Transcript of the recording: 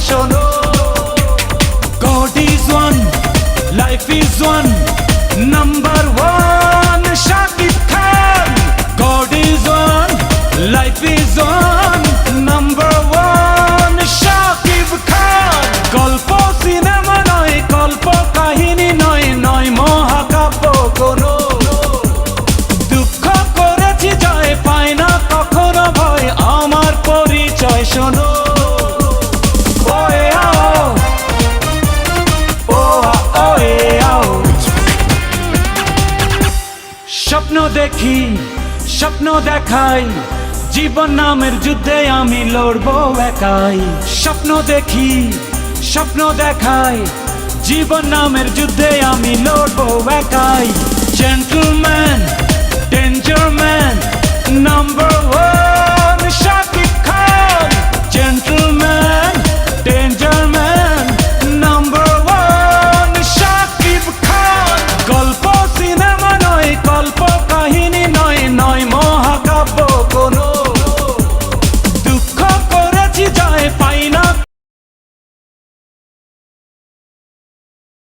শোনো। God is one, life is one, number one Shakib Khan. God is one, life is one, number one Shakib Khan. গল্প cinema নয়, গল্প কাহিনী নয়, নয় মহাকাব্য কোনো। দুঃখ করেছি জয়, পায় না কখনো ভয়, আমার পরিচয় শোনো। ওয়ে আও, ও ওয়ে আও। স্বপ্ন দেখি, স্বপ্ন দেখাই, জীবন নামের যুদ্ধে আমি লড়বো একাই। স্বপ্ন দেখি, স্বপ্ন দেখাই, জীবন নামের যুদ্ধে আমি লড়বো একাই। জেন্টলম্যান